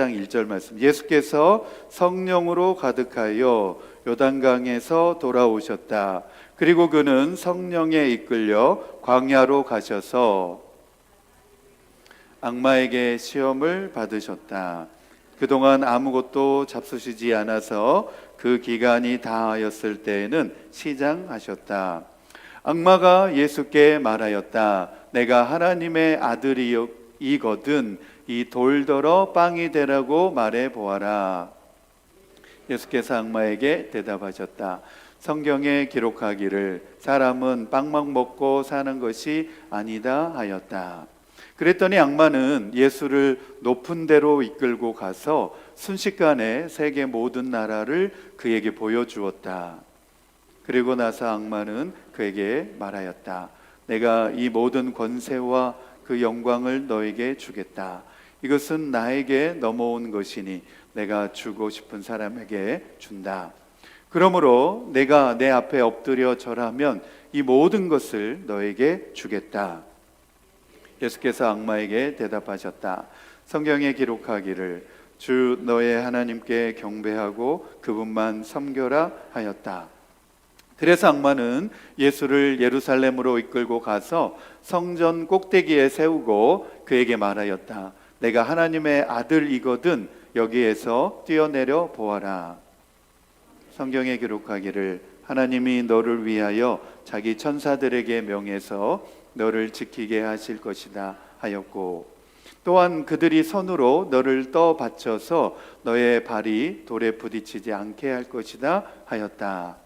장 1절 말씀. 예수께서 성령으로 가득하여 요단강에서 돌아오셨다. 그리고 그는 성령에 이끌려 광야로 가셔서 악마에게 시험을 받으셨다. 그동안 아무것도 잡수시지 않아서 그 기간이 다하였을 때에는 시장하셨다. 악마가 예수께 말하였다. 내가 하나님의 아들이거든 이 돌더러 빵이 되라고 말해 보아라. 예수께서 악마에게 대답하셨다. 성경에 기록하기를 사람은 빵만 먹고 사는 것이 아니다 하였다. 그랬더니 악마는 예수를 높은 데로 이끌고 가서 순식간에 세계 모든 나라를 그에게 보여주었다. 그리고 나서 악마는 그에게 말하였다. 내가 이 모든 권세와 그 영광을 너에게 주겠다. 이것은 나에게 넘어온 것이니 내가 주고 싶은 사람에게 준다. 그러므로 내가 내 앞에 엎드려 절하면 이 모든 것을 너에게 주겠다. 예수께서 악마에게 대답하셨다. 성경에 기록하기를 주 너의 하나님께 경배하고 그분만 섬겨라 하였다. 그래서 악마는 예수를 예루살렘으로 이끌고 가서 성전 꼭대기에 세우고 그에게 말하였다. 내가 하나님의 아들이거든 여기에서 뛰어내려 보아라. 성경에 기록하기를 하나님이 너를 위하여 자기 천사들에게 명해서 너를 지키게 하실 것이다 하였고, 또한 그들이 손으로 너를 떠 받쳐서 너의 발이 돌에 부딪히지 않게 할 것이다 하였다.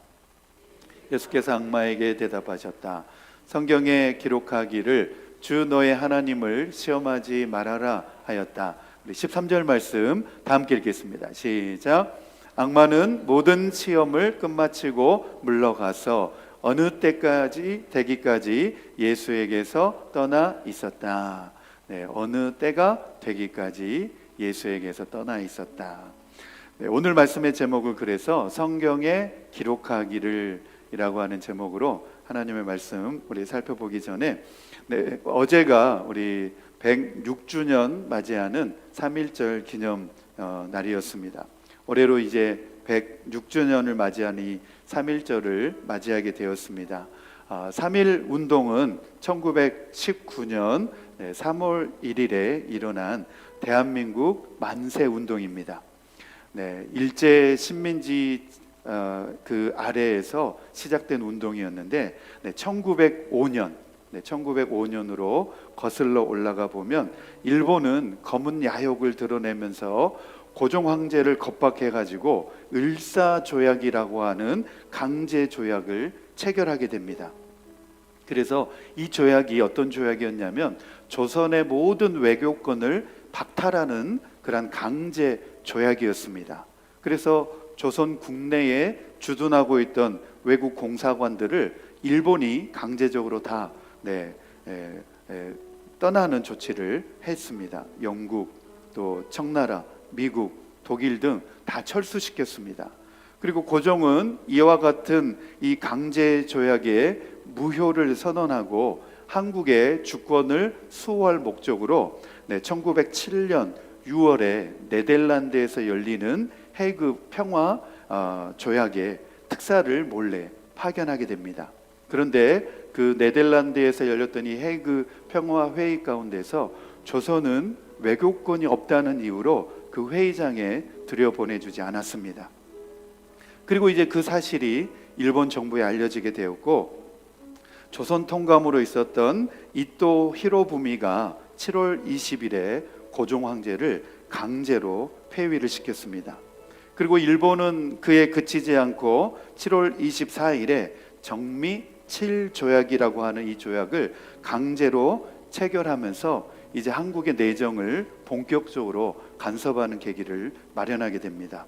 예수께서 악마에게 대답하셨다. 성경에 기록하기를 주 너의 하나님을 시험하지 말아라 하였다. 우리 13절 말씀 다 함께 읽겠습니다. 시작. 악마는 모든 시험을 끝마치고 물러가서 어느 때까지 되기까지 예수에게서 떠나 있었다. 네, 어느 때가 되기까지 예수에게서 떠나 있었다. 네, 오늘 말씀의 제목을 그래서 성경에 기록하기를 이라고 하는 제목으로 하나님의 말씀 우리 살펴보기 전에 어제가 우리 106주년 맞이하는 3.1절 기념 날이었습니다. 올해로 이제 106주년을 맞이한 이 3.1절을 맞이하게 되었습니다. 3.1 운동은 1919년 3월 1일에 일어난 대한민국 만세 운동입니다. 일제 식민지 그 아래에서 시작된 운동이었는데 1905년으로 거슬러 올라가 보면 일본은 검은 야욕을 드러내면서 고종 황제를 겁박해 가지고 을사조약이라고 하는 강제 조약을 체결하게 됩니다. 그래서 이 조약이 어떤 조약이었냐면 조선의 모든 외교권을 박탈하는 그런 강제 조약이었습니다. 그래서 조선 국내에 주둔하고 있던 외국 공사관들을 일본이 강제적으로 다 떠나는 조치를 했습니다. 영국, 또 청나라, 미국, 독일 등 다 철수시켰습니다. 그리고 고종은 이와 같은 이 강제 조약에 무효를 선언하고 한국의 주권을 수호할 목적으로 1907년 6월에 네덜란드에서 열리는 헤이그 평화 조약에 특사를 몰래 파견하게 됩니다. 그런데 그 네덜란드에서 열렸던 이 헤이그 평화 회의 가운데서 조선은 외교권이 없다는 이유로 그 회의장에 들여보내주지 않았습니다. 그리고 이제 그 사실이 일본 정부에 알려지게 되었고, 조선 통감으로 있었던 이토 히로부미가 7월 20일에 고종 황제를 강제로 폐위를 시켰습니다. 그리고 일본은 그에 그치지 않고 7월 24일에 정미 7조약이라고 하는 이 조약을 강제로 체결하면서 이제 한국의 내정을 본격적으로 간섭하는 계기를 마련하게 됩니다.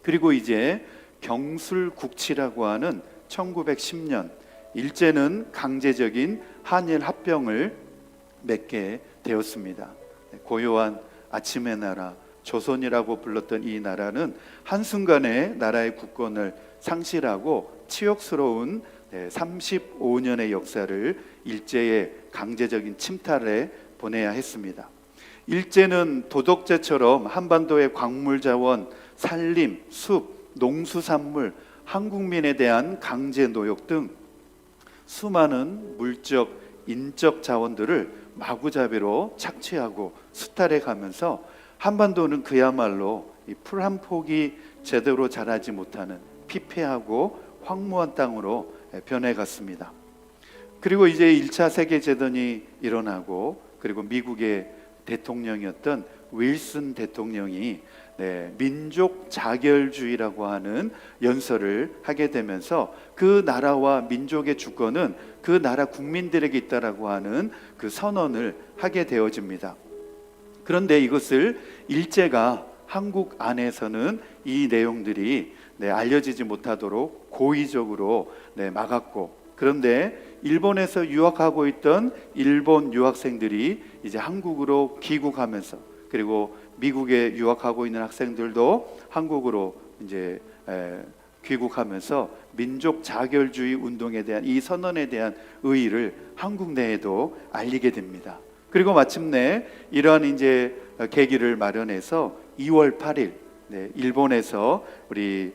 그리고 이제 경술국치라고 하는 1910년 일제는 강제적인 한일 합병을 맺게 되었습니다. 고요한 아침의 나라 조선이라고 불렀던 이 나라는 한순간에 나라의 국권을 상실하고 치욕스러운 35년의 역사를 일제의 강제적인 침탈에 보내야 했습니다. 일제는 도덕제처럼 한반도의 광물자원, 산림, 숲, 농수산물, 한국민에 대한 강제 노역 등 수많은 물적, 인적 자원들을 마구잡이로 착취하고 수탈해 가면서 한반도는 그야말로 풀 한 폭이 제대로 자라지 못하는 피폐하고 황무한 땅으로 변해갔습니다. 그리고 이제 1차 세계대전이 일어나고, 그리고 미국의 대통령이었던 윌슨 대통령이 민족 자결주의라고 하는 연설을 하게 되면서 그 나라와 민족의 주권은 그 나라 국민들에게 있다라고 하는 그 선언을 하게 되어집니다. 그런데 이것을 일제가 한국 안에서는 이 내용들이 알려지지 못하도록 고의적으로 막았고, 그런데 일본에서 유학하고 있던 일본 유학생들이 이제 한국으로 귀국하면서, 그리고 미국에 유학하고 있는 학생들도 한국으로 이제 귀국하면서 민족 자결주의 운동에 대한 이 선언에 대한 의의를 한국 내에도 알리게 됩니다. 그리고 마침내 이러한 이제 계기를 마련해서 2월 8일 일본에서 우리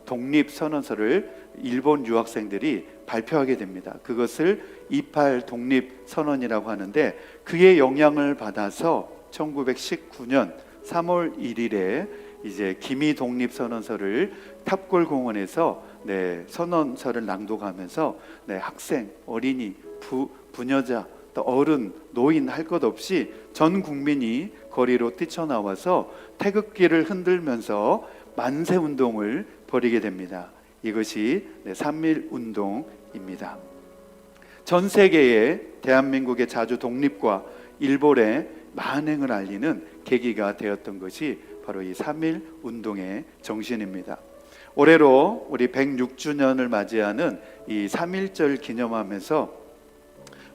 독립선언서를 일본 유학생들이 발표하게 됩니다. 그것을 28 독립선언이라고 하는데, 그의 영향을 받아서 1919년 3월 1일에 이제 기미 독립선언서를 탑골공원에서 선언서를 낭독하면서 학생, 어린이, 부녀자, 또 어른, 노인 할 것 없이 전 국민이 거리로 뛰쳐나와서 태극기를 흔들면서 만세 운동을 벌이게 됩니다. 이것이 3.1 운동입니다. 전 세계에 대한민국의 자주 독립과 일본의 만행을 알리는 계기가 되었던 것이 바로 이 3.1 운동의 정신입니다. 올해로 우리 106주년을 맞이하는 이 3.1절 기념하면서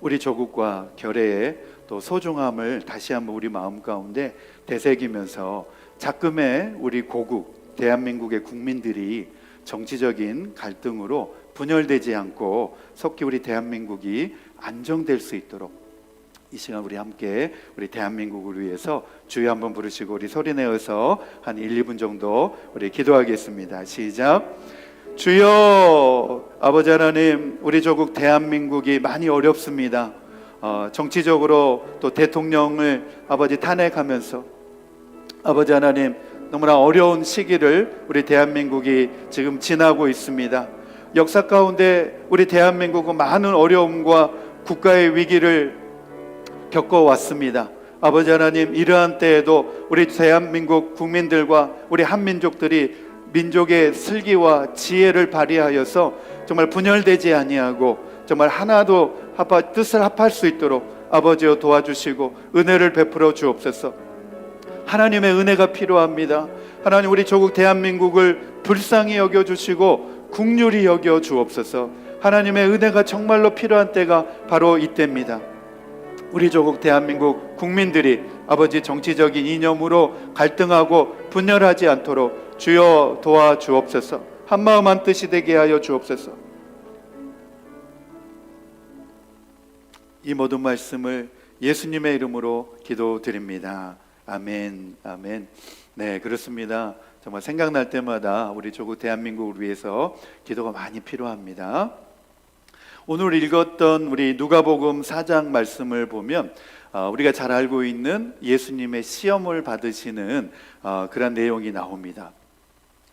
우리 조국과 결의의 또 소중함을 다시 한번 우리 마음 가운데 되새기면서 작금의 우리 고국 대한민국의 국민들이 정치적인 갈등으로 분열되지 않고 속히 우리 대한민국이 안정될 수 있도록 이 시간 우리 함께 우리 대한민국을 위해서 주여 한번 부르시고 우리 소리내어서 한 1, 2분 정도 우리 기도하겠습니다. 시작. 주여, 아버지 하나님, 우리 조국 대한민국이 많이 어렵습니다. 정치적으로 또 대통령을 아버지 탄핵하면서 아버지 하나님 너무나 어려운 시기를 우리 대한민국이 지금 지나고 있습니다. 역사 가운데 우리 대한민국은 많은 어려움과 국가의 위기를 겪어왔습니다. 아버지 하나님, 이러한 때에도 우리 대한민국 국민들과 우리 한민족들이 민족의 슬기와 지혜를 발휘하여서 정말 분열되지 아니하고 정말 하나도 뜻을 합할 수 있도록 아버지여 도와주시고 은혜를 베풀어 주옵소서. 하나님의 은혜가 필요합니다. 하나님, 우리 조국 대한민국을 불쌍히 여겨주시고 긍휼히 여겨 주옵소서. 하나님의 은혜가 정말로 필요한 때가 바로 이때입니다. 우리 조국 대한민국 국민들이 아버지 정치적인 이념으로 갈등하고 분열하지 않도록 주여 도와주옵소서. 한마음 한뜻이 되게 하여 주옵소서. 이 모든 말씀을 예수님의 이름으로 기도드립니다. 아멘, 아멘. 네, 그렇습니다. 정말 생각날 때마다 우리 조국 대한민국을 위해서 기도가 많이 필요합니다. 오늘 읽었던 우리 누가복음 4장 말씀을 보면 우리가 잘 알고 있는 예수님의 시험을 받으시는 그런 내용이 나옵니다.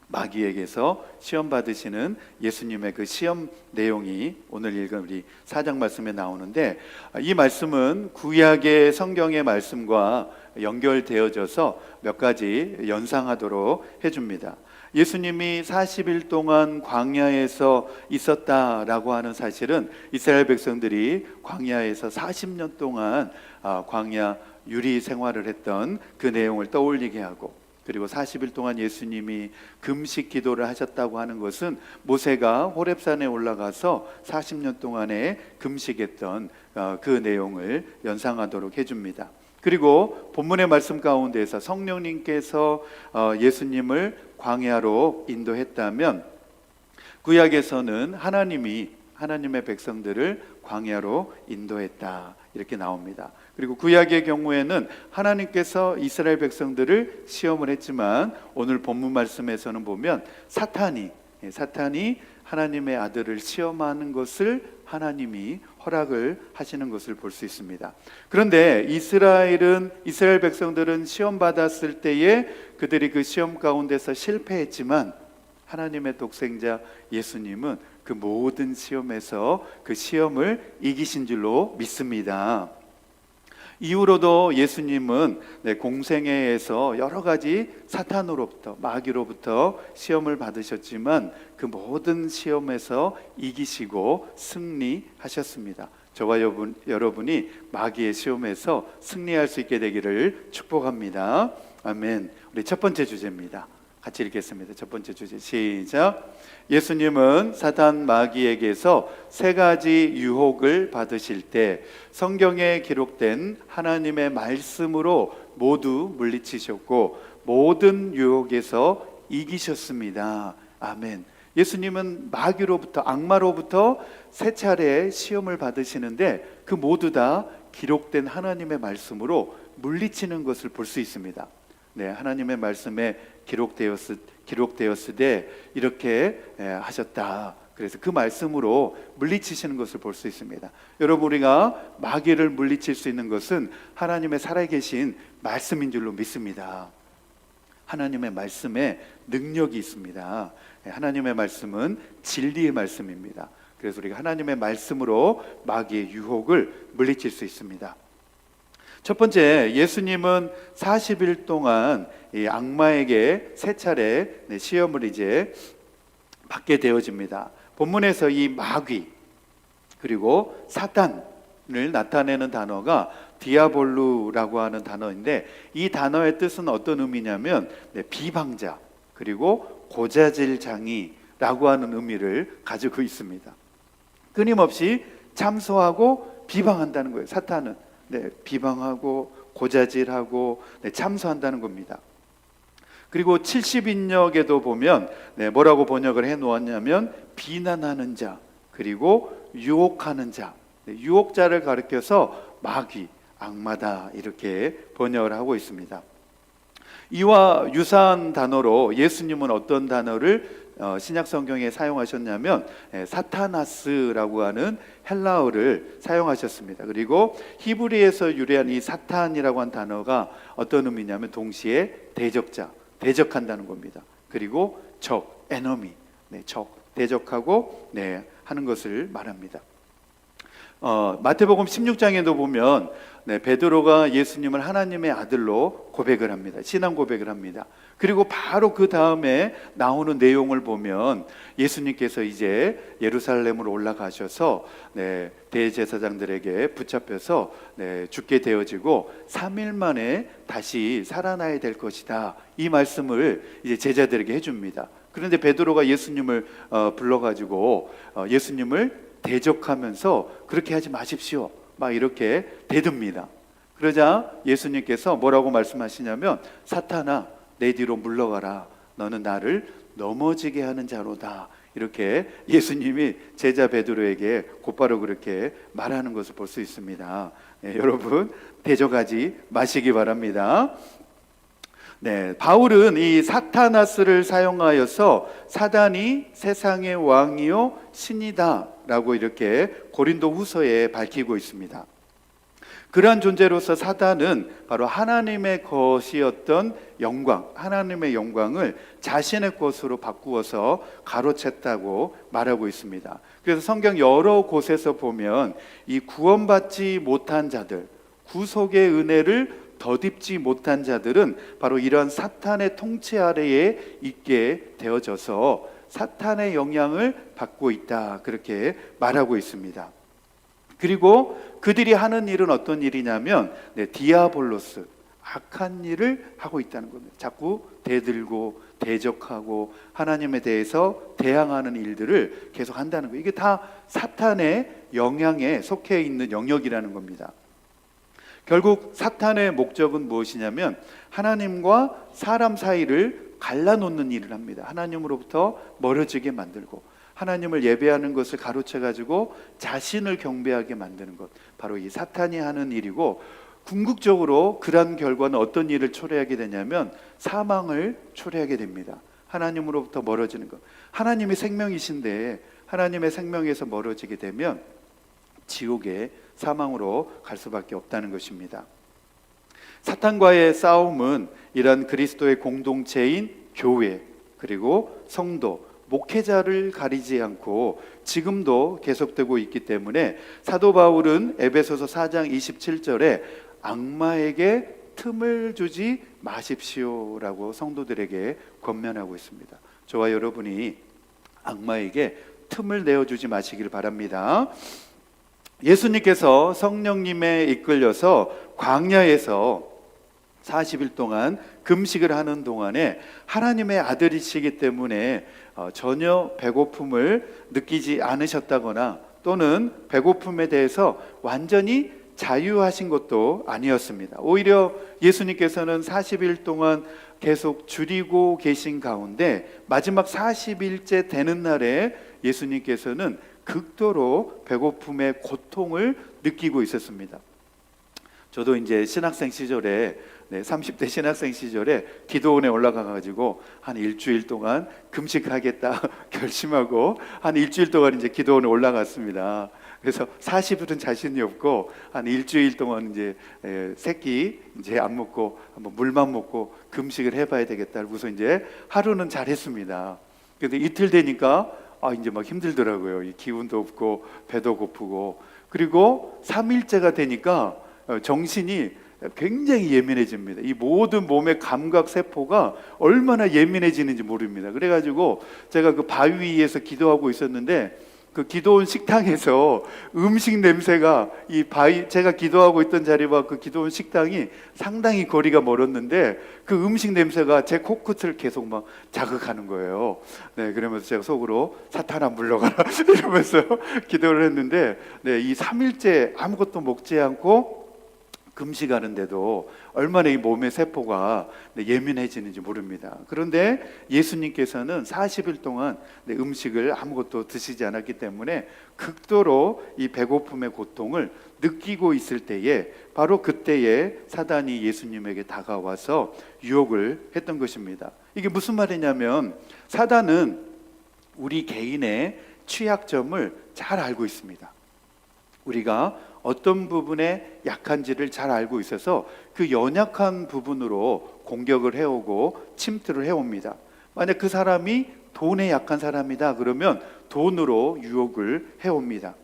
마귀에게서 시험 받으시는 예수님의 그 시험 내용이 오늘 읽은 우리 4장 말씀에 나오는데, 이 말씀은 구약의 성경의 말씀과 연결되어져서 몇 가지 연상하도록 해줍니다. 예수님이 40일 동안 광야에서 있었다라고 하는 사실은 이스라엘 백성들이 광야에서 40년 동안 광야 유리 생활을 했던 그 내용을 떠올리게 하고, 그리고 40일 동안 예수님이 금식 기도를 하셨다고 하는 것은 모세가 호렙산에 올라가서 40년 동안에 금식했던 그 내용을 연상하도록 해줍니다. 그리고 본문의 말씀 가운데에서 성령님께서 예수님을 광야로 인도했다면, 구약에서는 하나님이 하나님의 백성들을 광야로 인도했다, 이렇게 나옵니다. 그리고 구약의 경우에는 하나님께서 이스라엘 백성들을 시험을 했지만 오늘 본문 말씀에서는 보면 사탄이 하나님의 아들을 시험하는 것을 하나님이 허락을 하시는 것을 볼 수 있습니다. 그런데 이스라엘 백성들은 시험 받았을 때에 그들이 그 시험 가운데서 실패했지만 하나님의 독생자 예수님은 그 모든 시험에서 그 시험을 이기신 줄로 믿습니다. 이후로도 예수님은 공생애에서 여러 가지 사탄으로부터, 마귀로부터 시험을 받으셨지만 그 모든 시험에서 이기시고 승리하셨습니다. 저와 여러분이 마귀의 시험에서 승리할 수 있게 되기를 축복합니다. 아멘. 우리 첫 번째 주제입니다. 같이 읽겠습니다. 첫 번째 주제 시작. 예수님은 사탄 마귀에게서 세 가지 유혹을 받으실 때 성경에 기록된 하나님의 말씀으로 모두 물리치셨고 모든 유혹에서 이기셨습니다. 아멘. 예수님은 마귀로부터, 악마로부터 세 차례 시험을 받으시는데 그 모두 다 기록된 하나님의 말씀으로 물리치는 것을 볼 수 있습니다. 네, 하나님의 말씀에 기록되었을 때 이렇게 하셨다. 그래서 그 말씀으로 물리치시는 것을 볼 수 있습니다. 여러분, 우리가 마귀를 물리칠 수 있는 것은 하나님의 살아계신 말씀인 줄로 믿습니다. 하나님의 말씀에 능력이 있습니다. 하나님의 말씀은 진리의 말씀입니다. 그래서 우리가 하나님의 말씀으로 마귀의 유혹을 물리칠 수 있습니다. 첫 번째, 예수님은 40일 동안 이 악마에게 세 차례 시험을 이제 받게 되어집니다. 본문에서 이 마귀 그리고 사탄을 나타내는 단어가 디아볼루라고 하는 단어인데 이 단어의 뜻은 어떤 의미냐면 비방자 그리고 고자질장이라고 하는 의미를 가지고 있습니다. 끊임없이 참소하고 비방한다는 거예요. 사탄은 비방하고 고자질하고 참소한다는 겁니다. 그리고 70인역에도 보면 뭐라고 번역을 해놓았냐면 비난하는 자 그리고 유혹하는 자, 유혹자를 가리켜서 마귀, 악마다 이렇게 번역을 하고 있습니다. 이와 유사한 단어로 예수님은 어떤 단어를 신약 성경에 사용하셨냐면 사타나스라고 하는 헬라어를 사용하셨습니다. 그리고 히브리에서 유래한 이 사탄이라고 한 단어가 어떤 의미냐면 동시에 대적자, 대적한다는 겁니다. 그리고 적, 에너미, 적, 대적하고 하는 것을 말합니다. 마태복음 16장에도 보면 베드로가 예수님을 하나님의 아들로 고백을 합니다. 신앙 고백을 합니다. 그리고 바로 그 다음에 나오는 내용을 보면 예수님께서 이제 예루살렘으로 올라가셔서 대제사장들에게 붙잡혀서 죽게 되어지고 3일 만에 다시 살아나야 될 것이다. 이 말씀을 이제 제자들에게 해줍니다. 그런데 베드로가 예수님을 불러가지고 예수님을 대적하면서 그렇게 하지 마십시오. 막 이렇게 대듭니다. 그러자 예수님께서 뭐라고 말씀하시냐면 사탄아 내 뒤로 물러가라. 너는 나를 넘어지게 하는 자로다. 이렇게 예수님이 제자 베드로에게 곧바로 그렇게 말하는 것을 볼 수 있습니다. 여러분 대적하지 마시기 바랍니다. 바울은 이 사타나스를 사용하여서 사단이 세상의 왕이요 신이다 라고 이렇게 고린도 후서에 밝히고 있습니다. 그러한 존재로서 사단은 바로 하나님의 것이었던 영광, 하나님의 영광을 자신의 것으로 바꾸어서 가로챘다고 말하고 있습니다. 그래서 성경 여러 곳에서 보면 이 구원받지 못한 자들, 구속의 은혜를 덧입지 못한 자들은 바로 이런 사탄의 통치 아래에 있게 되어져서 사탄의 영향을 받고 있다, 그렇게 말하고 있습니다. 그리고 그들이 하는 일은 어떤 일이냐면 디아볼로스, 악한 일을 하고 있다는 겁니다. 자꾸 대들고 대적하고 하나님에 대해서 대항하는 일들을 계속 한다는 거예요. 이게 다 사탄의 영향에 속해 있는 영역이라는 겁니다. 결국 사탄의 목적은 무엇이냐면 하나님과 사람 사이를 갈라놓는 일을 합니다. 하나님으로부터 멀어지게 만들고 하나님을 예배하는 것을 가로채 가지고 자신을 경배하게 만드는 것, 바로 이 사탄이 하는 일이고, 궁극적으로 그러한 결과는 어떤 일을 초래하게 되냐면 사망을 초래하게 됩니다. 하나님으로부터 멀어지는 것. 하나님이 생명이신데 하나님의 생명에서 멀어지게 되면 지옥의 사망으로 갈 수밖에 없다는 것입니다. 사탄과의 싸움은 이런 그리스도의 공동체인 교회, 그리고 성도, 목회자를 가리지 않고 지금도 계속되고 있기 때문에 사도 바울은 에베소서 4장 27절에 악마에게 틈을 주지 마십시오라고 성도들에게 권면하고 있습니다. 저와 여러분이 악마에게 틈을 내어주지 마시길 바랍니다. 예수님께서 성령님에 이끌려서 광야에서 40일 동안 금식을 하는 동안에 하나님의 아들이시기 때문에 전혀 배고픔을 느끼지 않으셨다거나 또는 배고픔에 대해서 완전히 자유하신 것도 아니었습니다. 오히려 예수님께서는 40일 동안 계속 줄이고 계신 가운데 마지막 40일째 되는 날에 예수님께서는 극도로 배고픔의 고통을 느끼고 있었습니다. 저도 이제 신학생 시절에 30대 신학생 시절에 기도원에 올라가가지고 한 일주일 동안 금식하겠다 결심하고 한 일주일 동안 이제 기도원에 올라갔습니다. 그래서 40일은 자신이 없고 한 일주일 동안 이제 새끼 이제 안 먹고 한번 물만 먹고 금식을 해봐야 되겠다. 그래서 이제 하루는 잘했습니다. 근데 이틀 되니까 이제 막 힘들더라고요. 이 기운도 없고 배도 고프고, 그리고 3일째가 되니까 정신이 굉장히 예민해집니다. 이 모든 몸의 감각 세포가 얼마나 예민해지는지 모릅니다. 그래가지고 제가 그 바위 위에서 기도하고 있었는데 그 기도원 식당에서 음식 냄새가 이 바위, 제가 기도하고 있던 자리와 그 기도원 식당이 상당히 거리가 멀었는데 그 음식 냄새가 제 코끝을 계속 막 자극하는 거예요. 그러면서 제가 속으로 사탄아 물러가라 이러면서 기도를 했는데 이 3일째 아무것도 먹지 않고 금식하는데도 얼마나 이 몸의 세포가 예민해지는지 모릅니다. 그런데 예수님께서는 40일 동안 음식을 아무것도 드시지 않았기 때문에 극도로 이 배고픔의 고통을 느끼고 있을 때에 바로 그때에 사단이 예수님에게 다가와서 유혹을 했던 것입니다. 이게 무슨 말이냐면 사단은 우리 개인의 취약점을 잘 알고 있습니다. 우리가 어떤 부분에 약한지를 잘 알고 있어서 그 연약한 부분으로 공격을 해오고 침투를 해옵니다. 만약 그 사람이 돈에 약한 사람이다 그러면 돈으로 유혹을 해옵니다.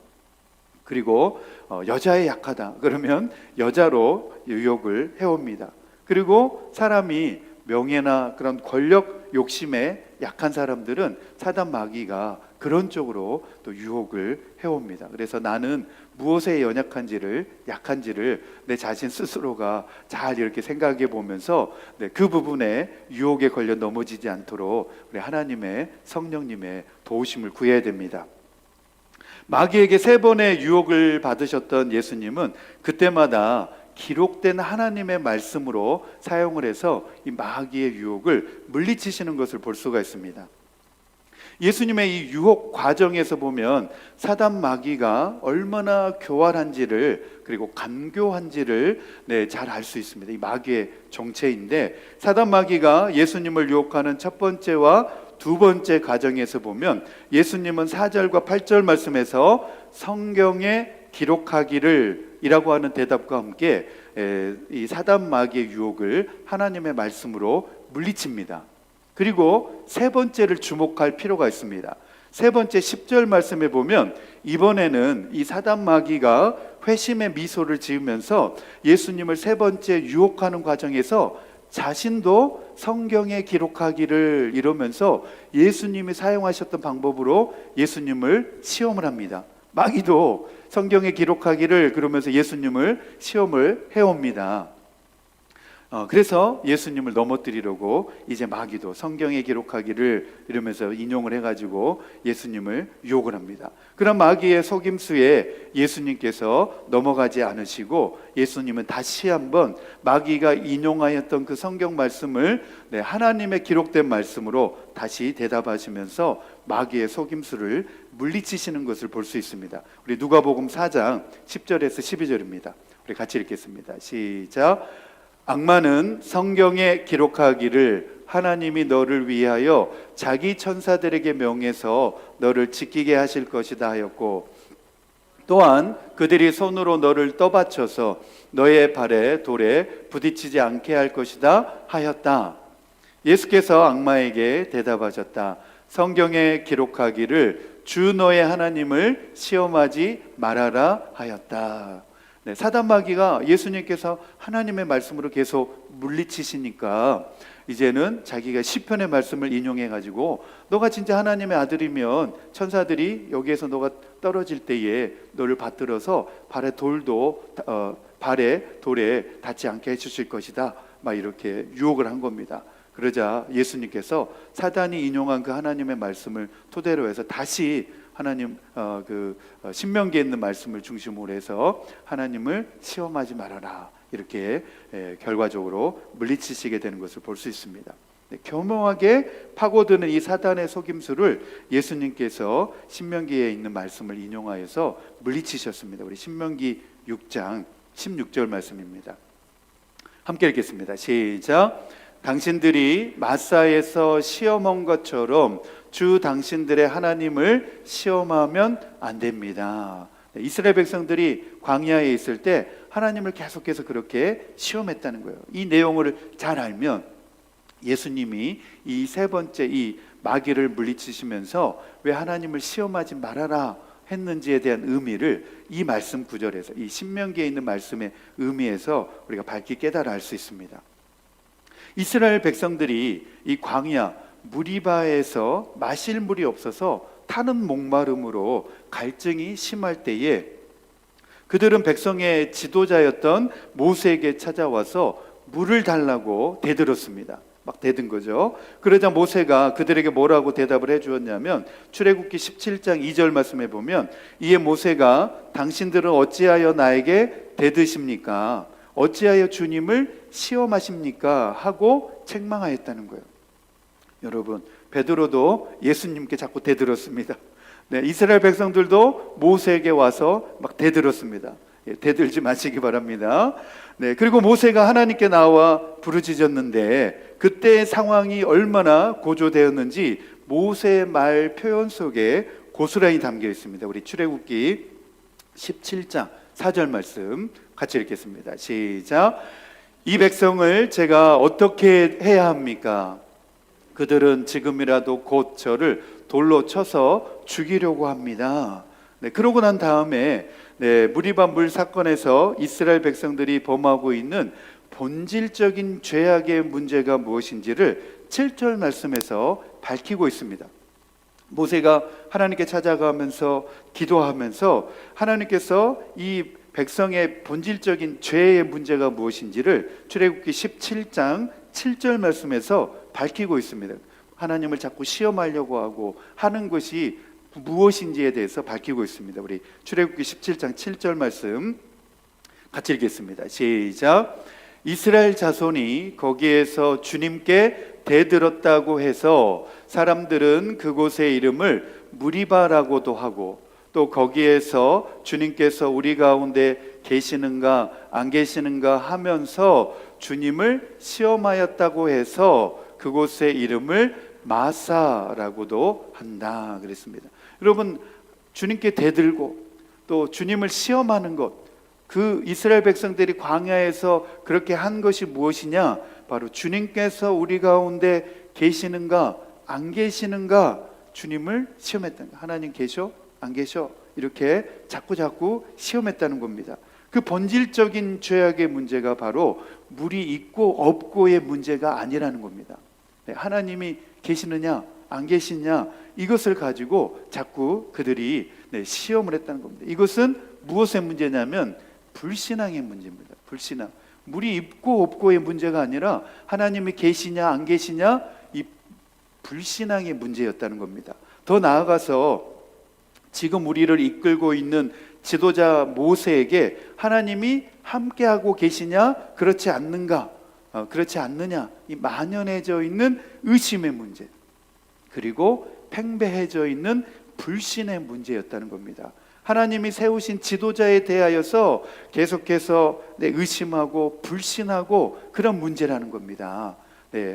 그리고 여자에 약하다 그러면 여자로 유혹을 해옵니다. 그리고 사람이 명예나 그런 권력 욕심에 약한 사람들은 사단 마귀가 그런 쪽으로 또 유혹을 해옵니다. 그래서 나는 무엇에 약한지를 내 자신 스스로가 잘 이렇게 생각해 보면서 그 부분에 유혹에 걸려 넘어지지 않도록 우리 하나님의 성령님의 도우심을 구해야 됩니다. 마귀에게 3번의 유혹을 받으셨던 예수님은 그때마다 기록된 하나님의 말씀으로 사용을 해서 이 마귀의 유혹을 물리치시는 것을 볼 수가 있습니다. 예수님의 이 유혹 과정에서 보면 사단 마귀가 얼마나 교활한지를 그리고 간교한지를 잘 알 수 있습니다. 이 마귀의 정체인데 사단 마귀가 예수님을 유혹하는 첫 번째와 두 번째 과정에서 보면 예수님은 4절과 8절 말씀에서 성경에 기록하기를 이라고 하는 대답과 함께 이 사단 마귀의 유혹을 하나님의 말씀으로 물리칩니다. 그리고 세 번째를 주목할 필요가 있습니다. 세 번째 10절 말씀에 보면 이번에는 이 사단 마귀가 회심의 미소를 지으면서 예수님을 세 번째 유혹하는 과정에서 자신도 성경에 기록하기를 이러면서 예수님이 사용하셨던 방법으로 예수님을 시험을 합니다. 마귀도 성경에 기록하기를 그러면서 예수님을 시험을 해옵니다. 그래서 예수님을 넘어뜨리려고 이제 마귀도 성경에 기록하기를 이러면서 인용을 해가지고 예수님을 유혹을 합니다. 그런 마귀의 속임수에 예수님께서 넘어가지 않으시고 예수님은 다시 한번 마귀가 인용하였던 그 성경 말씀을 하나님의 기록된 말씀으로 다시 대답하시면서 마귀의 속임수를 물리치시는 것을 볼 수 있습니다. 우리 누가복음 4장 10절에서 12절입니다. 우리 같이 읽겠습니다. 시작. 악마는 성경에 기록하기를 하나님이 너를 위하여 자기 천사들에게 명해서 너를 지키게 하실 것이다 하였고, 또한 그들이 손으로 너를 떠받쳐서 너의 발에 돌에 부딪히지 않게 할 것이다 하였다. 예수께서 악마에게 대답하셨다. 성경에 기록하기를 주 너의 하나님을 시험하지 말아라 하였다. 사단 마귀가 예수님께서 하나님의 말씀으로 계속 물리치시니까 이제는 자기가 시편의 말씀을 인용해 가지고 너가 진짜 하나님의 아들이면 천사들이 여기에서 너가 떨어질 때에 너를 받들어서 발에 돌에 닿지 않게 해주실 것이다, 막 이렇게 유혹을 한 겁니다. 그러자 예수님께서 사단이 인용한 그 하나님의 말씀을 토대로 해서 다시 하나님 신명기에 있는 말씀을 중심으로 해서 하나님을 시험하지 말아라, 이렇게 결과적으로 물리치시게 되는 것을 볼 수 있습니다. 교묘하게 파고드는 이 사단의 속임수를 예수님께서 신명기에 있는 말씀을 인용하여서 물리치셨습니다. 우리 신명기 6장 16절 말씀입니다. 함께 읽겠습니다. 시작. 당신들이 마사에서 시험한 것처럼 주 당신들의 하나님을 시험하면 안 됩니다. 이스라엘 백성들이 광야에 있을 때 하나님을 계속해서 그렇게 시험했다는 거예요. 이 내용을 잘 알면 예수님이 이 세 번째 이 마귀를 물리치시면서 왜 하나님을 시험하지 말아라 했는지에 대한 의미를 이 말씀 구절에서, 이 신명기에 있는 말씀의 의미에서 우리가 밝히 깨달아 알 수 있습니다. 이스라엘 백성들이 이 광야 무리바에서 마실 물이 없어서 타는 목마름으로 갈증이 심할 때에 그들은 백성의 지도자였던 모세에게 찾아와서 물을 달라고 대들었습니다. 막 대든 거죠. 그러자 모세가 그들에게 뭐라고 대답을 해주었냐면 출애굽기 17장 2절 말씀에 보면, 이에 모세가 당신들은 어찌하여 나에게 대드십니까? 어찌하여 주님을 시험하십니까? 하고 책망하였다는 거예요. 여러분, 베드로도 예수님께 자꾸 대들었습니다. 이스라엘 백성들도 모세에게 와서 막 대들었습니다. 대들지 마시기 바랍니다. 그리고 모세가 하나님께 나와 부르짖었는데 그때의 상황이 얼마나 고조되었는지 모세의 말 표현 속에 고스란히 담겨 있습니다. 우리 출애굽기 17장 4절 말씀 같이 읽겠습니다. 시작. 이 백성을 제가 어떻게 해야 합니까? 그들은 지금이라도 곧 저를 돌로 쳐서 죽이려고 합니다. 그러고 난 다음에 무리바 물 사건에서 이스라엘 백성들이 범하고 있는 본질적인 죄악의 문제가 무엇인지를 7절 말씀에서 밝히고 있습니다. 모세가 하나님께 찾아가면서 기도하면서 하나님께서 이 백성의 본질적인 죄의 문제가 무엇인지를 출애굽기 17장 7절 말씀에서 밝히고 있습니다. 하나님을 자꾸 시험하려고 하고 하는 것이 무엇인지에 대해서 밝히고 있습니다. 우리 출애굽기 17장 7절 말씀 같이 읽겠습니다. 시작. 이스라엘 자손이 거기에서 주님께 대들었다고 해서 사람들은 그곳의 이름을 무리바라고도 하고, 또 거기에서 주님께서 우리 가운데 계시는가 안 계시는가 하면서 주님을 시험하였다고 해서 그곳의 이름을 마사라고도 한다 그랬습니다. 여러분, 주님께 대들고 또 주님을 시험하는 것, 그 이스라엘 백성들이 광야에서 그렇게 한 것이 무엇이냐? 바로 주님께서 우리 가운데 계시는가 안 계시는가 주님을 시험했다는 거예요. 하나님 계셔? 안 계셔? 이렇게 자꾸 시험했다는 겁니다. 그 본질적인 죄악의 문제가 바로 물이 있고 없고의 문제가 아니라는 겁니다. 하나님이 계시느냐 안 계시냐 이것을 가지고 자꾸 그들이 시험을 했다는 겁니다. 이것은 무엇의 문제냐면 불신앙의 문제입니다. 불신앙. 물이 있고 없고의 문제가 아니라 하나님이 계시냐 안 계시냐, 이 불신앙의 문제였다는 겁니다. 더 나아가서 지금 우리를 이끌고 있는 지도자 모세에게 하나님이 함께하고 계시냐 그렇지 않는가, 그렇지 않느냐, 이 만연해져 있는 의심의 문제, 그리고 팽배해져 있는 불신의 문제였다는 겁니다. 하나님이 세우신 지도자에 대하여서 계속해서 의심하고 불신하고 그런 문제라는 겁니다.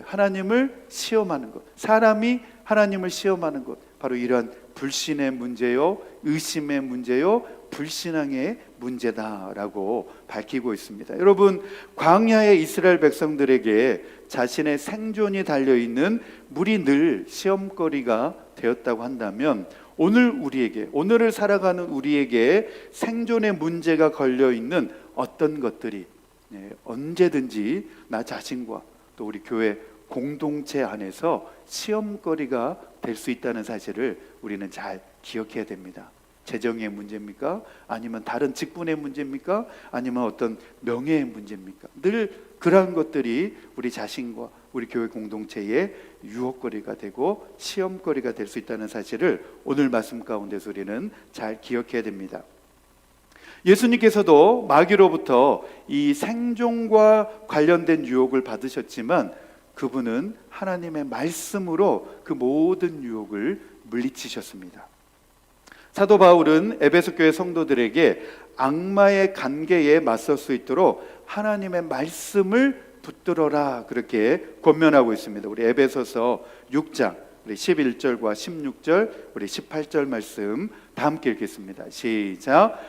하나님을 시험하는 것, 사람이 하나님을 시험하는 것, 바로 이런 불신의 문제요, 의심의 문제요, 불신앙의 문제다라고 밝히고 있습니다. 여러분, 광야의 이스라엘 백성들에게 자신의 생존이 달려있는 물이 늘 시험거리가 되었다고 한다면, 오늘을 살아가는 우리에게 생존의 문제가 걸려있는 어떤 것들이 언제든지 나 자신과 또 우리 교회 공동체 안에서 시험거리가 될 수 있다는 사실을 우리는 잘 기억해야 됩니다. 재정의 문제입니까? 아니면 다른 직분의 문제입니까? 아니면 어떤 명예의 문제입니까? 늘 그러한 것들이 우리 자신과 우리 교회 공동체의 유혹거리가 되고 시험거리가 될 수 있다는 사실을 오늘 말씀 가운데서 우리는 잘 기억해야 됩니다. 예수님께서도 마귀로부터 이 생존과 관련된 유혹을 받으셨지만 그분은 하나님의 말씀으로 그 모든 유혹을 물리치셨습니다. 사도 바울은 에베소 교회 성도들에게 악마의 관계에 맞설 수 있도록 하나님의 말씀을 붙들어라, 그렇게 권면하고 있습니다. 우리 에베소서 6장 우리 11절과 16절 우리 18절 말씀 다 함께 읽겠습니다. 시작.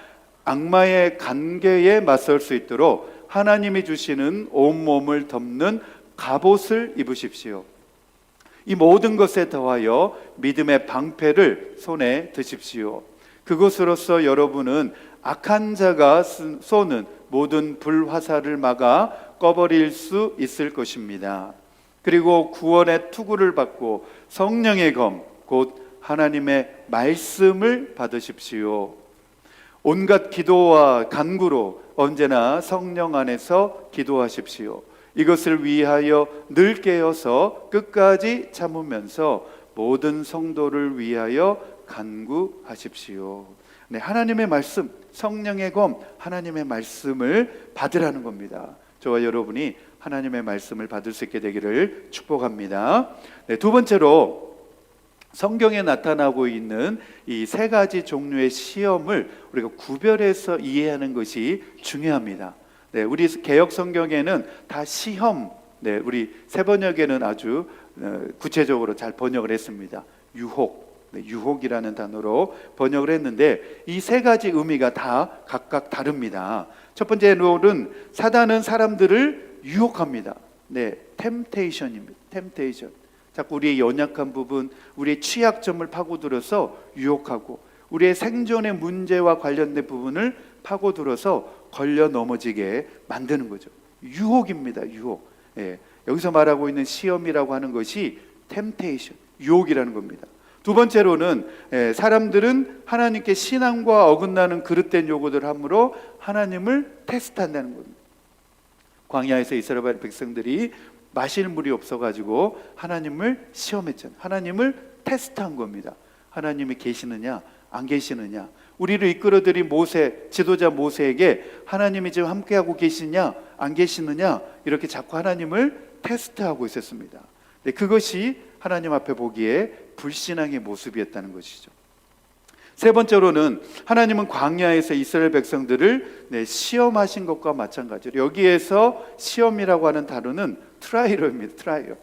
악마의 관계에 맞설 수 있도록 하나님이 주시는 온몸을 덮는 갑옷을 입으십시오. 이 모든 것에 더하여 믿음의 방패를 손에 드십시오. 그것으로서 여러분은 악한 자가 쏘는 모든 불화살을 막아 꺼버릴 수 있을 것입니다. 그리고 구원의 투구를 받고 성령의 검, 곧 하나님의 말씀을 받으십시오. 온갖 기도와 간구로 언제나 성령 안에서 기도하십시오. 이것을 위하여 늘 깨어서 끝까지 참으면서 모든 성도를 위하여 간구하십시오. 하나님의 말씀, 성령의 검, 하나님의 말씀을 받으라는 겁니다. 저와 여러분이 하나님의 말씀을 받을 수 있게 되기를 축복합니다. 두 번째로 성경에 나타나고 있는 이 세 가지 종류의 시험을 우리가 구별해서 이해하는 것이 중요합니다. 우리 개역 성경에는 다 시험, 우리 새번역에는 아주 구체적으로 잘 번역을 했습니다. 유혹이라는 단어로 번역을 했는데 이 세 가지 의미가 다 각각 다릅니다. 첫 번째로는 사단은 사람들을 유혹합니다. 템테이션입니다. 템테이션. 자꾸 우리의 연약한 부분, 우리의 취약점을 파고들어서 유혹하고 우리의 생존의 문제와 관련된 부분을 파고들어서 걸려 넘어지게 만드는 거죠. 유혹입니다. 유혹. 여기서 말하고 있는 시험이라고 하는 것이 템테이션, 유혹이라는 겁니다. 두 번째로는 사람들은 하나님께 신앙과 어긋나는 그릇된 요구들을 함으로 하나님을 테스트한다는 겁니다. 광야에서 이스라엘 백성들이 마실 물이 없어가지고 하나님을 시험했잖아요. 하나님을 테스트한 겁니다. 하나님이 계시느냐 안 계시느냐. 우리를 이끌어들인 모세, 지도자 모세에게 하나님이 지금 함께하고 계시냐 안 계시느냐, 이렇게 자꾸 하나님을 테스트하고 있었습니다. 그것이 하나님 앞에 보기에 불신앙의 모습이었다는 것이죠. 세 번째로는 하나님은 광야에서 이스라엘 백성들을 시험하신 것과 마찬가지로, 여기에서 시험이라고 하는 단어는 트라이얼입니다. 트라이얼.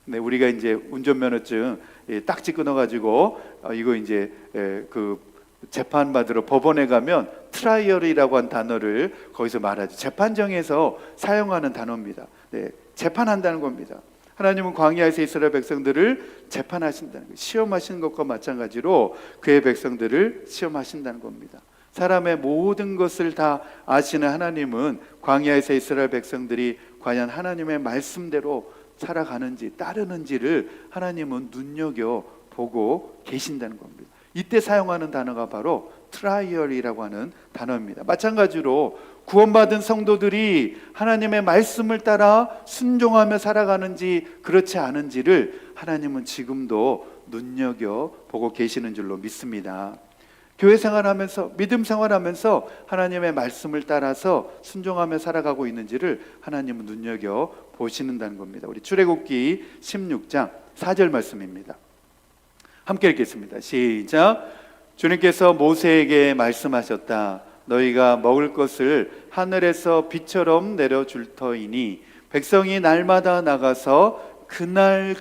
우리가 이제 운전면허증 딱지 끊어가지고 이거 이제 그 재판 받으러 법원에 가면 트라이얼이라고 한 단어를 거기서 말하죠. 재판정에서 사용하는 단어입니다. 재판한다는 겁니다. 하나님은 광야에서 이스라엘 백성들을 재판하신다는 거예요. 시험하시는 것과 마찬가지로 그의 백성들을 시험하신다는 겁니다. 사람의 모든 것을 다 아시는 하나님은 광야에서 이스라엘 백성들이 과연 하나님의 말씀대로 살아가는지 따르는지를 하나님은 눈여겨보고 계신다는 겁니다. 이때 사용하는 단어가 바로 트라이얼이라고 하는 단어입니다. 마찬가지로 구원받은 성도들이 하나님의 말씀을 따라 순종하며 살아가는지 그렇지 않은지를 하나님은 지금도 눈여겨보고 계시는 줄로 믿습니다. 교회 생활하면서, 믿음 생활하면서 하나님의 말씀을 따라서 순종하며 살아가고 있는지를 하나님은 눈여겨보시는다는 겁니다. 우리 출애굽기 16장 4절 말씀입니다. 함께 읽겠습니다. 시작. 주님께서 모세에게 말씀하셨다. 너희가 먹을 것을 하늘에서 비처럼 내려줄 터이니 백성이 날마다 나가서 그날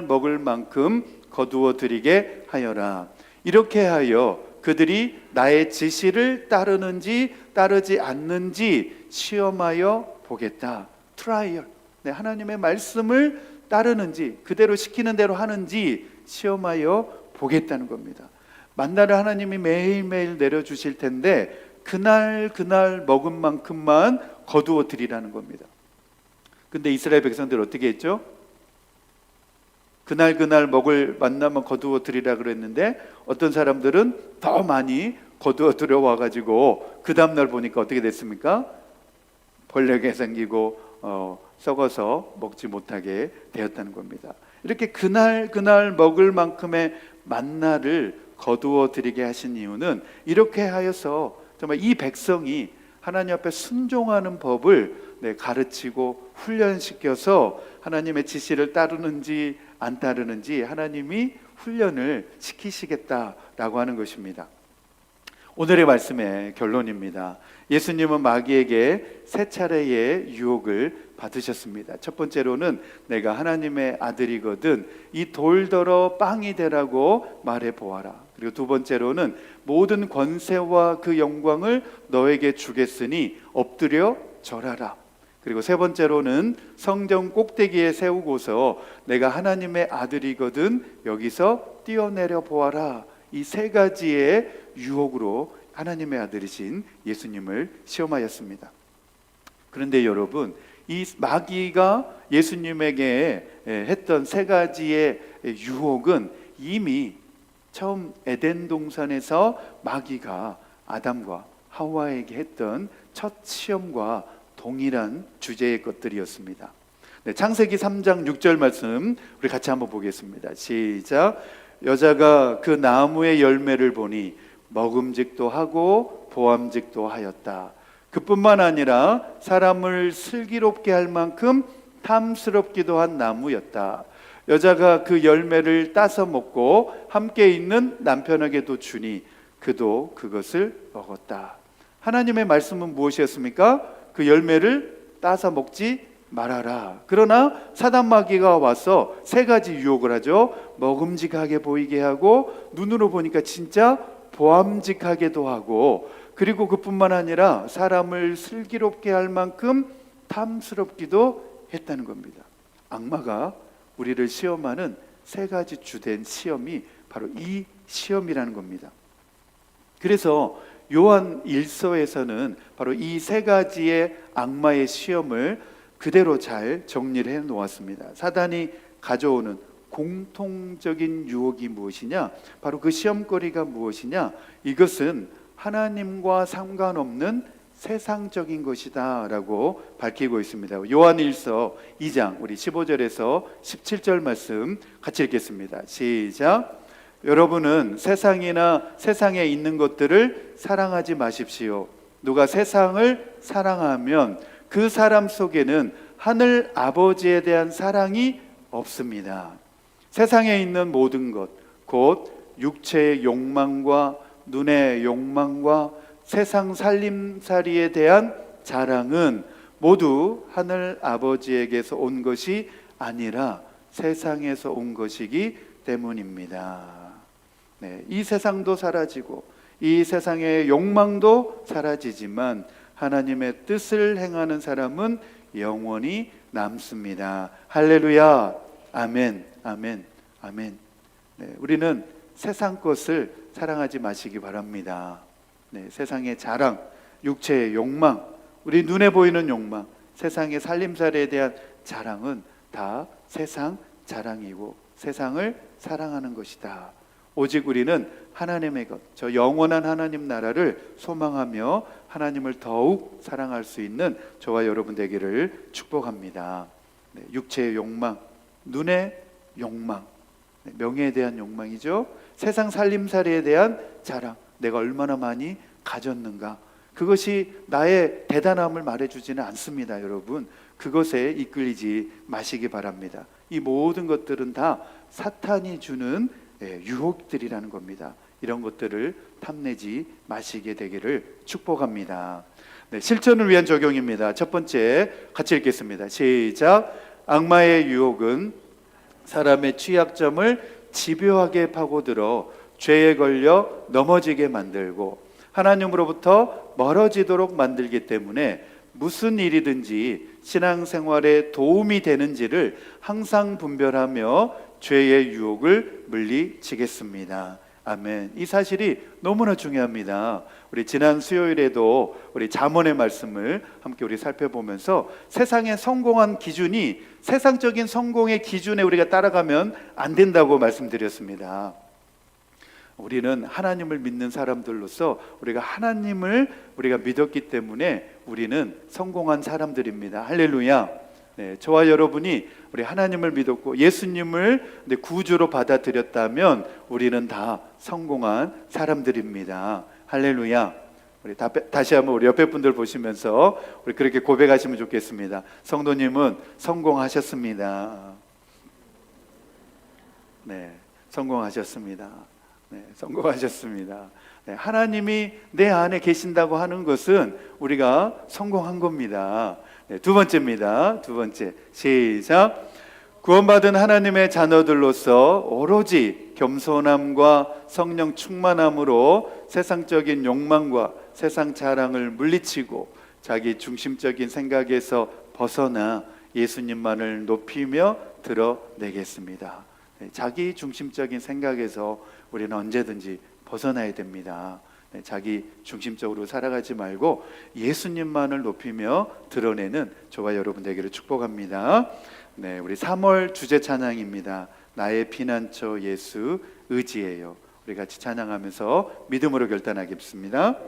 먹을 만큼 거두어 드리게 하여라. 이렇게 하여 그들이 나의 지시를 따르는지 따르지 않는지 시험하여 보겠다. 트라이얼. 네, 하나님의 말씀을 따르는지 그대로 시키는 대로 하는지 시험하여 보겠다는 겁니다. 만나를 하나님이 매일매일 내려주실 텐데 그날 먹은 만큼만 거두어 드리라는 겁니다. 근데 이스라엘 백성들 어떻게 했죠? 그날 먹을 만나만 거두어 드리라 그랬는데 어떤 사람들은 더 많이 거두어 들여와 가지고 그 다음날 보니까 어떻게 됐습니까? 벌레가 생기고 썩어서 먹지 못하게 되었다는 겁니다. 이렇게 그날 먹을 만큼의 만나를 거두어 드리게 하신 이유는 이렇게 하여서 정말 이 백성이 하나님 앞에 순종하는 법을 가르치고 훈련시켜서 하나님의 지시를 따르는지 안 따르는지 하나님이 훈련을 시키시겠다라고 하는 것입니다. 오늘의 말씀의 결론입니다. 예수님은 마귀에게 세 차례의 유혹을 받으셨습니다. 첫 번째로는 내가 하나님의 아들이거든 이 돌더러 빵이 되라고 말해 보아라. 그리고 두 번째로는 모든 권세와 그 영광을 너에게 주겠으니 엎드려 절하라. 그리고 세 번째로는 성전 꼭대기에 세우고서 내가 하나님의 아들이거든 여기서 뛰어내려 보아라. 이 세 가지의 유혹으로 하나님의 아들이신 예수님을 시험하였습니다. 그런데 여러분, 이 마귀가 예수님에게 했던 세 가지의 유혹은 이미 처음 에덴 동산에서 마귀가 아담과 하와에게 했던 첫 시험과 동일한 주제의 것들이었습니다. 창세기 3장 6절 말씀 우리 같이 한번 보겠습니다. 시작. 여자가 그 나무의 열매를 보니 먹음직도 하고 보암직도 하였다. 그뿐만 아니라 사람을 슬기롭게 할 만큼 탐스럽기도 한 나무였다. 여자가 그 열매를 따서 먹고 함께 있는 남편에게도 주니 그도 그것을 먹었다. 하나님의 말씀은 무엇이었습니까? 그 열매를 따서 먹지 말아라. 그러나 사단 마귀가 와서 세 가지 유혹을 하죠. 먹음직하게 보이게 하고 눈으로 보니까 진짜 보암직하게도 하고 그리고 그뿐만 아니라 사람을 슬기롭게 할 만큼 탐스럽기도 했다는 겁니다. 악마가 우리를 시험하는 세 가지 주된 시험이 바로 이 시험이라는 겁니다. 그래서 요한 1서에서는 바로 이 세 가지의 악마의 시험을 그대로 잘 정리를 해 놓았습니다. 사단이 가져오는 공통적인 유혹이 무엇이냐? 바로 그 시험거리가 무엇이냐? 이것은 하나님과 상관없는 세상적인 것이다 라고 밝히고 있습니다. 요한 1서 2장 우리 15절에서 17절 말씀 같이 읽겠습니다. 시작. 여러분은 세상에 있는 것들을 사랑하지 마십시오. 누가 세상을 사랑하면 그 사람 속에는 하늘 아버지에 대한 사랑이 없습니다. 세상에 있는 모든 것, 곧 육체의 욕망과 눈의 욕망과 세상 살림살이에 대한 자랑은 모두 하늘 아버지에게서 온 것이 아니라 세상에서 온 것이기 때문입니다. 이 세상도 사라지고 이 세상의 욕망도 사라지지만 하나님의 뜻을 행하는 사람은 영원히 남습니다. 할렐루야. 아멘. 아멘. 아멘. 우리는 세상 것을 사랑하지 마시기 바랍니다. 세상의 자랑, 육체의 욕망, 우리 눈에 보이는 욕망, 세상의 살림살이에 대한 자랑은 다 세상 자랑이고 세상을 사랑하는 것이다. 오직 우리는 하나님의 것, 저 영원한 하나님 나라를 소망하며 하나님을 더욱 사랑할 수 있는 저와 여러분 되기를 축복합니다. 육체의 욕망, 눈의 욕망, 명예에 대한 욕망이죠. 세상 살림살이에 대한 자랑, 내가 얼마나 많이 가졌는가, 그것이 나의 대단함을 말해주지는 않습니다. 여러분, 그것에 이끌리지 마시기 바랍니다. 이 모든 것들은 다 사탄이 주는 유혹들이라는 겁니다. 이런 것들을 탐내지 마시게 되기를 축복합니다. 실천을 위한 적용입니다. 첫 번째, 같이 읽겠습니다. 시작. 악마의 유혹은 사람의 취약점을 집요하게 파고들어 죄에 걸려 넘어지게 만들고 하나님으로부터 멀어지도록 만들기 때문에 무슨 일이든지 신앙생활에 도움이 되는지를 항상 분별하며 죄의 유혹을 물리치겠습니다. 아멘. 이 사실이 너무나 중요합니다. 우리 지난 수요일에도 우리 잠언의 말씀을 함께 우리 살펴보면서 세상의 성공한 기준이 세상적인 성공의 기준에 우리가 따라가면 안 된다고 말씀드렸습니다. 우리는 하나님을 믿는 사람들로서 우리가 하나님을 우리가 믿었기 때문에 우리는 성공한 사람들입니다. 할렐루야. 저와 여러분이 우리 하나님을 믿었고 예수님을 구주로 받아들였다면 우리는 다 성공한 사람들입니다. 할렐루야. 우리 다시 한번 우리 옆에 분들 보시면서 우리 그렇게 고백하시면 좋겠습니다. 성도님은 성공하셨습니다. 네, 성공하셨습니다. 네, 성공하셨습니다. 네, 하나님이 내 안에 계신다고 하는 것은 우리가 성공한 겁니다. 네, 두 번째입니다. 두 번째, 시작. 구원받은 하나님의 자녀들로서 오로지 겸손함과 성령 충만함으로 세상적인 욕망과 세상 자랑을 물리치고 자기 중심적인 생각에서 벗어나 예수님만을 높이며 드러내겠습니다. 네, 자기 중심적인 생각에서 우리는 언제든지 벗어나야 됩니다. 네, 자기 중심적으로 살아가지 말고 예수님만을 높이며 드러내는 저와 여러분 되기를 축복합니다. 네, 우리 3월 주제 찬양입니다. 나의 피난처 예수 의지해요. 우리 같이 찬양하면서 믿음으로 결단하겠습니다.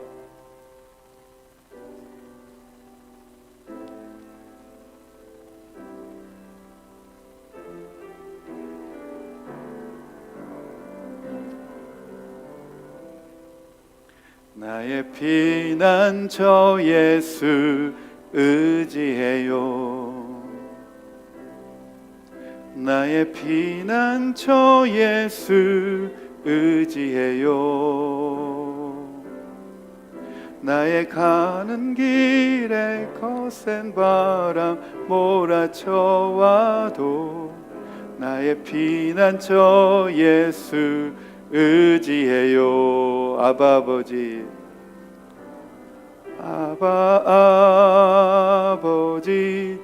나의 피난처 예수 의지해요. 나의 피난처 예수 의지해요. 나의 가는 길에 거센 바람 몰아쳐와도 나의 피난처 예수 의지해요. 아바 아버지, 아바 아버지,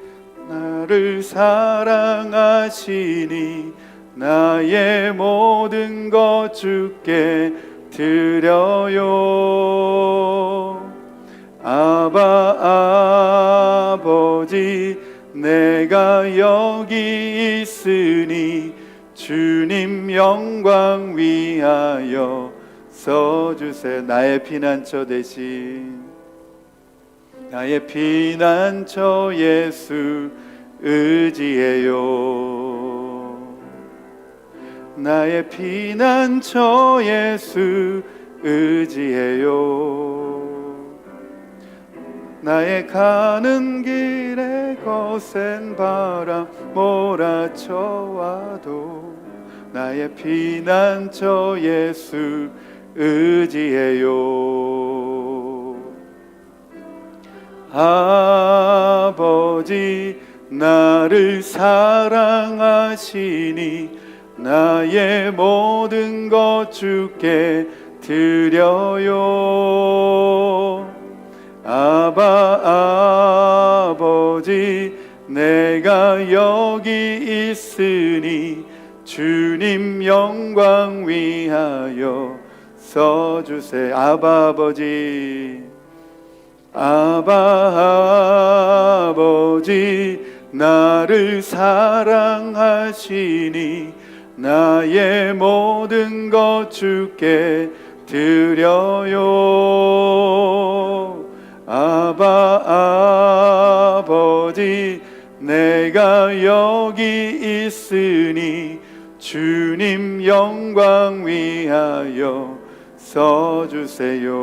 나를 사랑하시니 나의 모든 것 주께 드려요. 아바 아버지, 내가 여기 있으니 주님 영광 위하여 서주세. 나의 피난처 대신 나의 피난처 예수 의지해요. 나의 피난처 예수 의지해요. 나의 가는 길에 거센 바람 몰아쳐와도 나의 피난처 예수 의지해요. 아버지, 나를 사랑하시니 나의 모든 것 주께 드려요. 아바 아버지, 내가 여기 있으니 주님 영광 위하여 서주세. 아바 아버지, 아바 아버지, 나를 사랑하시니 나의 모든 것 주께 드려요. 아바 아버지, 내가 여기 있으니 주님 영광 위하여 써주세요.